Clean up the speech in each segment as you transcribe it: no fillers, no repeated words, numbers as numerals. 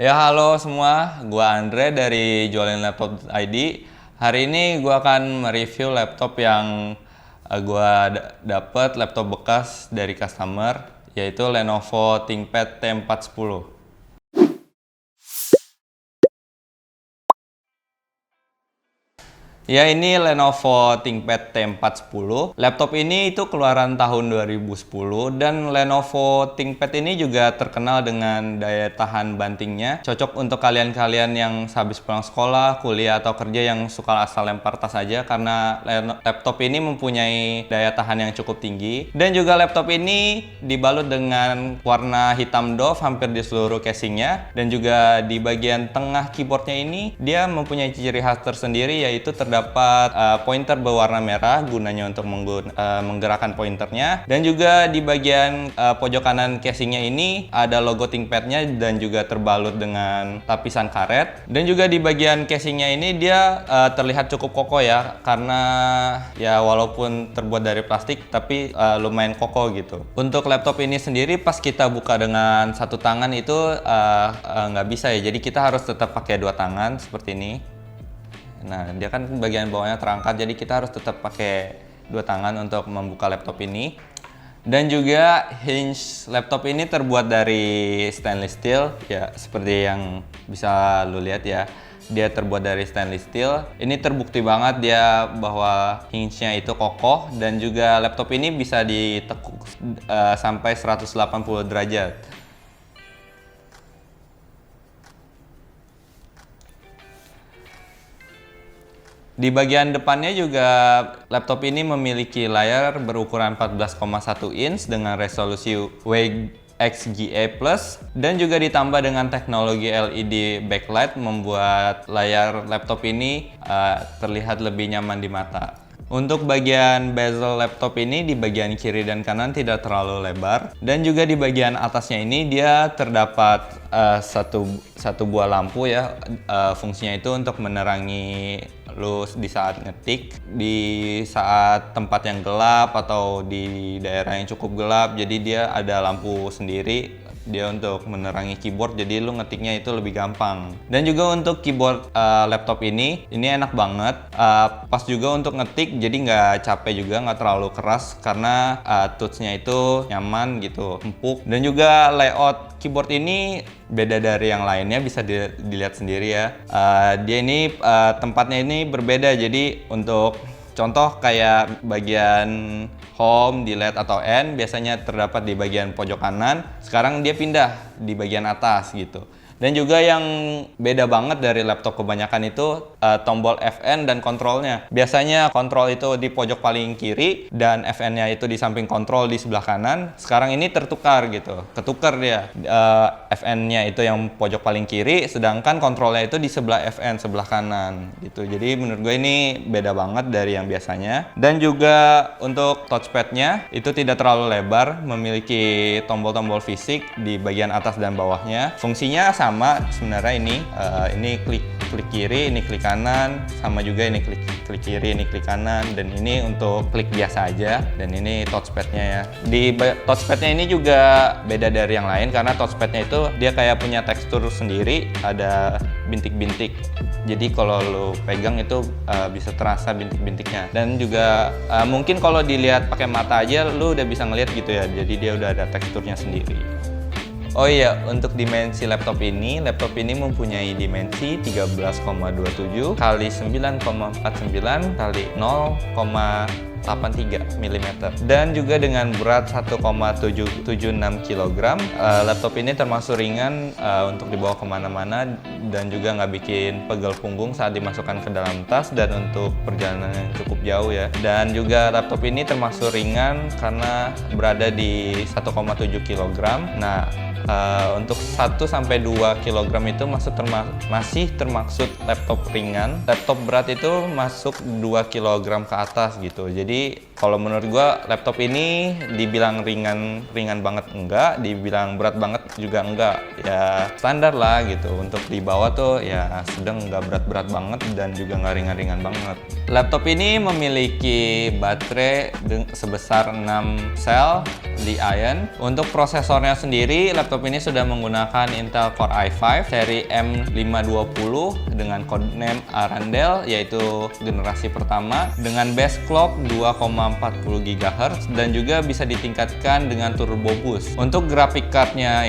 Ya halo semua, gua Andre dari jualinlaptop.id. Hari ini gua akan mereview laptop yang gua dapet laptop bekas dari customer, yaitu Lenovo ThinkPad T410. Ya, ini Lenovo ThinkPad T410. Laptop ini itu keluaran tahun 2010 dan Lenovo ThinkPad ini juga terkenal dengan daya tahan bantingnya. Cocok untuk kalian-kalian yang habis pulang sekolah, kuliah atau kerja yang suka asal lempar tas aja karena laptop ini mempunyai daya tahan yang cukup tinggi. Dan juga laptop ini dibalut dengan warna hitam doff hampir di seluruh casingnya, dan juga di bagian tengah keyboardnya ini dia mempunyai ciri khas tersendiri, yaitu terdapat pointer berwarna merah gunanya untuk menggerakkan pointernya, dan juga di bagian pojok kanan casingnya ini ada logo ThinkPad-nya dan juga terbalut dengan lapisan karet. Dan juga di bagian casingnya ini dia terlihat cukup kokoh ya, karena ya walaupun terbuat dari plastik tapi lumayan kokoh gitu. Untuk laptop ini sendiri pas kita buka dengan satu tangan itu nggak bisa ya, jadi kita harus tetap pakai dua tangan seperti ini. Nah, dia kan bagian bawahnya terangkat, jadi kita harus tetap pakai dua tangan untuk membuka laptop ini. Dan juga hinge laptop ini terbuat dari stainless steel, ya seperti yang bisa lu lihat ya. Dia terbuat dari stainless steel. Ini terbukti banget dia bahwa hinge-nya itu kokoh, dan juga laptop ini bisa ditekuk sampai 180 derajat. Di bagian depannya juga laptop ini memiliki layar berukuran 14,1 inch dengan resolusi WXGA+, dan juga ditambah dengan teknologi LED backlight membuat layar laptop ini terlihat lebih nyaman di mata. Untuk bagian bezel laptop ini di bagian kiri dan kanan tidak terlalu lebar, dan juga di bagian atasnya ini dia terdapat satu buah lampu ya. Fungsinya itu untuk menerangi lu di saat ngetik, di saat tempat yang gelap atau di daerah yang cukup gelap. Jadi dia ada lampu sendiri dia untuk menerangi keyboard, jadi lu ngetiknya itu lebih gampang. Dan juga untuk keyboard laptop ini enak banget, pas juga untuk ngetik, jadi nggak capek juga, nggak terlalu keras karena touchnya itu nyaman gitu, empuk. Dan juga layout keyboard ini beda dari yang lainnya, bisa dilihat sendiri ya. Dia ini tempatnya ini berbeda, jadi untuk contoh kayak bagian home, delete atau end biasanya terdapat di bagian pojok kanan. Sekarang dia pindah di bagian atas gitu. Dan juga yang beda banget dari laptop kebanyakan itu tombol FN dan kontrolnya. Biasanya kontrol itu di pojok paling kiri dan FN-nya itu di samping kontrol di sebelah kanan. Sekarang ini tertukar gitu, ketukar dia. FN-nya itu yang pojok paling kiri, sedangkan kontrolnya itu di sebelah FN sebelah kanan gitu. Jadi menurut gue ini beda banget dari yang biasanya. Dan juga untuk touchpad-nya itu tidak terlalu lebar, memiliki tombol-tombol fisik di bagian atas dan bawahnya. Fungsinya sama sebenarnya, ini klik kiri, ini klik kanan, sama juga ini klik kiri, ini klik kanan, dan ini untuk klik biasa aja. Dan ini touchpadnya ya. Di touchpadnya ini juga beda dari yang lain karena touchpadnya itu dia kayak punya tekstur sendiri, ada bintik-bintik. Jadi kalau lo pegang itu bisa terasa bintik-bintiknya. Dan juga mungkin kalau dilihat pakai mata aja lo udah bisa ngeliat gitu ya. Jadi dia udah ada teksturnya sendiri. Oh iya, untuk dimensi laptop ini mempunyai dimensi 13,27 kali 9,49 kali 0,83 mm, dan juga dengan berat 1,776 kg. Laptop ini termasuk ringan untuk dibawa kemana-mana dan juga nggak bikin pegel punggung saat dimasukkan ke dalam tas dan untuk perjalanan yang cukup jauh ya. Dan juga laptop ini termasuk ringan karena berada di 1,7 kg. Nah, untuk 1-2 kg itu masih termaksud laptop ringan. Laptop berat itu masuk 2 kg ke atas gitu. Jadi kalau menurut gua laptop ini dibilang ringan banget enggak, dibilang berat banget juga enggak. Ya standar lah gitu. Untuk dibawa tuh ya sedang, nggak berat-berat banget dan juga nggak ringan-ringan banget. Laptop ini memiliki baterai sebesar 6 sel Li-ion. Untuk prosesornya sendiri, laptop laptop ini sudah menggunakan Intel Core i5 seri M520 dengan codename Arendelle, yaitu generasi pertama dengan base clock 2,40 GHz dan juga bisa ditingkatkan dengan turbo boost. Untuk graphic cardnya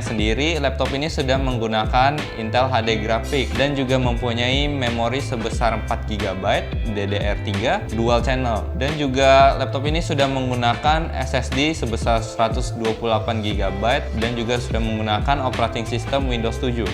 sendiri, laptop ini sudah menggunakan Intel HD Graphics dan juga mempunyai memori sebesar 4 GB DDR3 dual channel, dan juga laptop ini sudah menggunakan SSD sebesar 128 GB dan juga sudah menggunakan operating system Windows 7.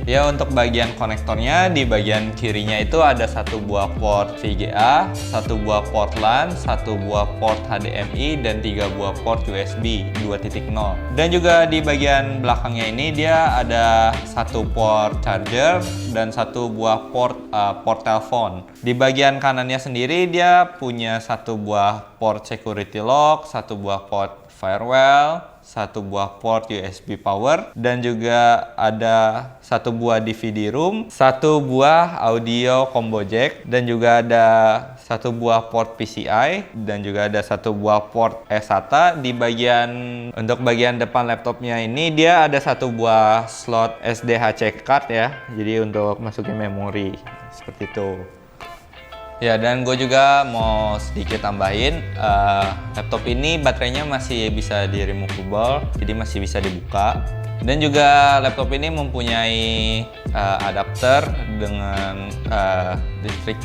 Ya, untuk bagian konektornya, di bagian kirinya itu ada satu buah port VGA, satu buah port LAN, satu buah port HDMI, dan 3 buah port USB 2.0. Dan juga di bagian belakangnya ini dia ada satu port charger dan satu buah port telepon. Di bagian kanannya sendiri dia punya satu buah port security lock, satu buah port firewall, satu buah port USB power, dan juga ada satu buah DVD room, satu buah audio combo jack, dan juga ada satu buah port PCI, dan juga ada satu buah port eSATA. Untuk bagian depan laptopnya ini dia ada satu buah slot SDHC card ya, jadi untuk masukin memori seperti itu. Ya, dan gue juga mau sedikit tambahin, laptop ini baterainya masih bisa di removable, jadi masih bisa dibuka. Dan juga laptop ini mempunyai adapter dengan listrik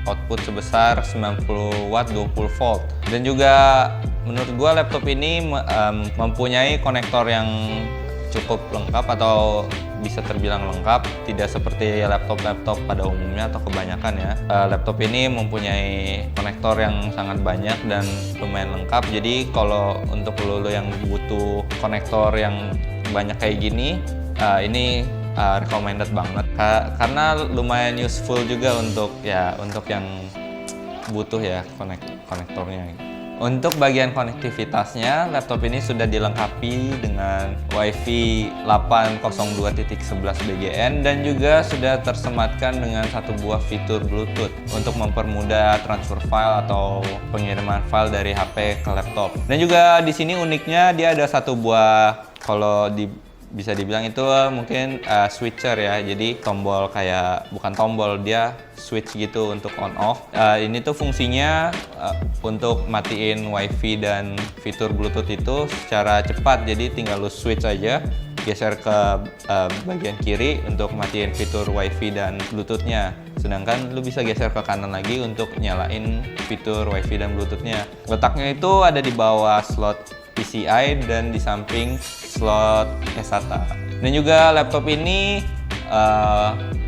output sebesar 90 watt 20 volt. Dan juga menurut gue laptop ini mempunyai konektor yang cukup lengkap atau bisa terbilang lengkap, tidak seperti laptop-laptop pada umumnya atau kebanyakan ya. Laptop ini mempunyai konektor yang sangat banyak dan lumayan lengkap, jadi kalau untuk lo yang butuh konektor yang banyak kayak gini, ini recommended banget karena lumayan useful juga untuk yang butuh ya konektornya. Untuk bagian konektivitasnya, laptop ini sudah dilengkapi dengan Wi-Fi 802.11bgn dan juga sudah tersematkan dengan satu buah fitur Bluetooth untuk mempermudah transfer file atau pengiriman file dari HP ke laptop. Dan juga di sini uniknya dia ada satu buah, bisa dibilang itu mungkin switcher ya, jadi tombol bukan tombol, dia switch gitu untuk on off. Ini tuh fungsinya untuk matiin wifi dan fitur bluetooth itu secara cepat, jadi tinggal lu switch aja, geser ke bagian kiri untuk matiin fitur wifi dan bluetoothnya, sedangkan lu bisa geser ke kanan lagi untuk nyalain fitur wifi dan bluetoothnya. Letaknya itu ada di bawah slot PCI dan di samping slot eSATA. Dan juga laptop ini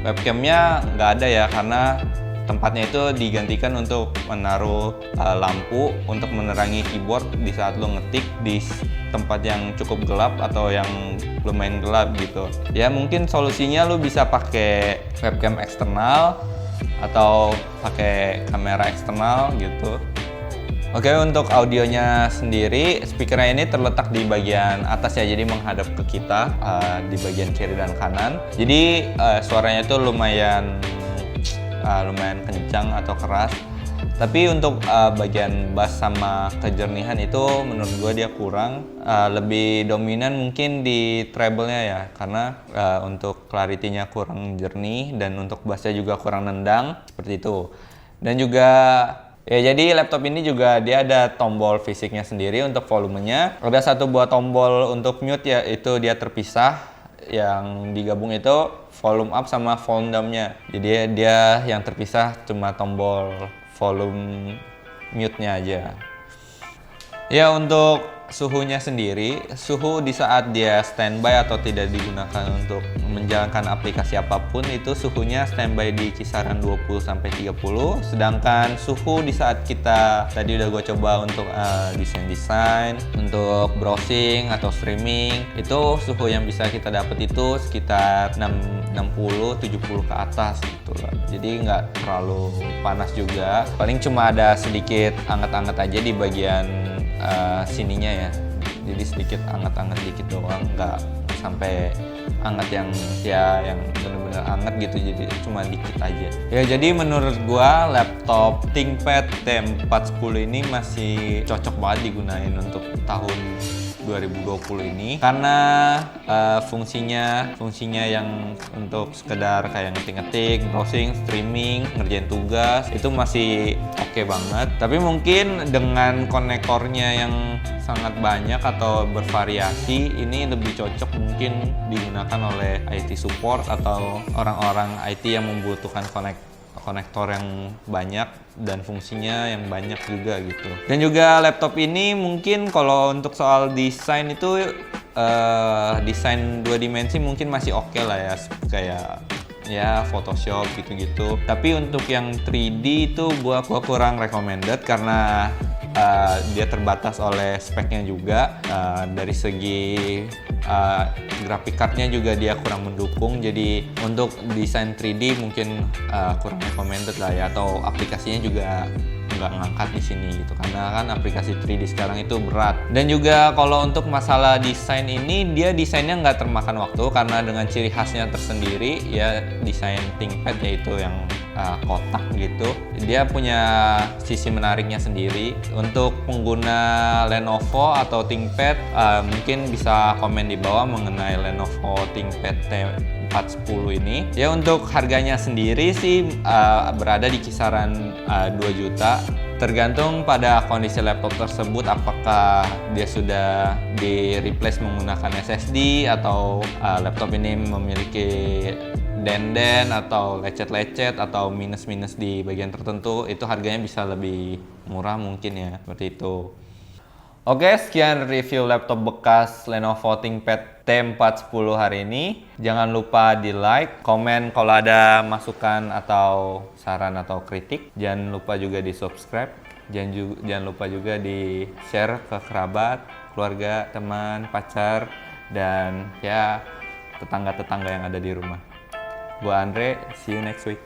webcamnya nggak ada ya, karena tempatnya itu digantikan untuk menaruh lampu untuk menerangi keyboard di saat lo ngetik di tempat yang cukup gelap atau yang lumayan gelap gitu. Ya mungkin solusinya lo bisa pakai webcam eksternal atau pakai kamera eksternal gitu. Oke, untuk audionya sendiri, speakernya ini terletak di bagian atas ya, jadi menghadap ke kita di bagian kiri dan kanan. Jadi suaranya itu lumayan kencang atau keras. Tapi untuk bagian bass sama kejernihan itu menurut gue dia kurang. Lebih dominan mungkin di treble-nya ya, karena untuk clarity-nya kurang jernih dan untuk bass-nya juga kurang nendang seperti itu. Dan juga ya, jadi laptop ini juga dia ada tombol fisiknya sendiri untuk volumenya. Ada satu buah tombol untuk mute ya, itu dia terpisah. Yang digabung itu volume up sama volume down-nya. Jadi dia yang terpisah cuma tombol volume mute-nya aja. Ya, untuk suhunya sendiri, suhu di saat dia standby atau tidak digunakan untuk menjalankan aplikasi apapun, itu suhunya standby di kisaran 20-30. Sedangkan suhu di saat kita tadi udah gue coba untuk desain, untuk browsing atau streaming, itu suhu yang bisa kita dapat itu sekitar 60-70 ke atas gitu lah. Jadi nggak terlalu panas juga, paling cuma ada sedikit anget-anget aja di bagian sininya ya, jadi sedikit anget-anget dikit doang, nggak sampai anget yang yang bener-bener anget gitu, jadi cuma dikit aja. Ya jadi menurut gua laptop ThinkPad T410 ini masih cocok banget digunain untuk tahun 2020 ini karena fungsinya yang untuk sekedar kayak ngetik-ngetik, browsing, streaming, ngerjain tugas itu masih oke banget. Tapi mungkin dengan konektornya yang sangat banyak atau bervariasi, ini lebih cocok mungkin digunakan oleh IT support atau orang-orang IT yang membutuhkan konektor yang banyak dan fungsinya yang banyak juga gitu. Dan juga laptop ini mungkin kalau untuk soal desain itu desain 2 dimensi mungkin masih oke lah ya, kayak ya Photoshop gitu-gitu. Tapi untuk yang 3D itu gua kurang recommended karena dia terbatas oleh speknya juga. Dari segi graphic cardnya juga dia kurang mendukung, jadi untuk desain 3D mungkin kurang recommended lah ya, atau aplikasinya juga nggak ngangkat di sini gitu, karena kan aplikasi 3D sekarang itu berat. Dan juga kalau untuk masalah desain ini, dia desainnya nggak termakan waktu karena dengan ciri khasnya tersendiri ya, desain ThinkPad yaitu yang kotak gitu. Dia punya sisi menariknya sendiri. Untuk pengguna Lenovo atau ThinkPad mungkin bisa komen di bawah mengenai Lenovo ThinkPad T410 ini. Ya untuk harganya sendiri sih berada di kisaran 2 juta. Tergantung pada kondisi laptop tersebut, apakah dia sudah di replace menggunakan SSD atau laptop ini memiliki denden atau lecet-lecet atau minus-minus di bagian tertentu, itu harganya bisa lebih murah mungkin ya, seperti itu. Oke, sekian review laptop bekas Lenovo ThinkPad T410 hari ini. Jangan lupa di like, komen kalau ada masukan atau saran atau kritik. Jangan lupa juga di subscribe. Jangan lupa juga di share ke kerabat, keluarga, teman, pacar, dan ya tetangga-tetangga yang ada di rumah. Gua Andre, see you next week.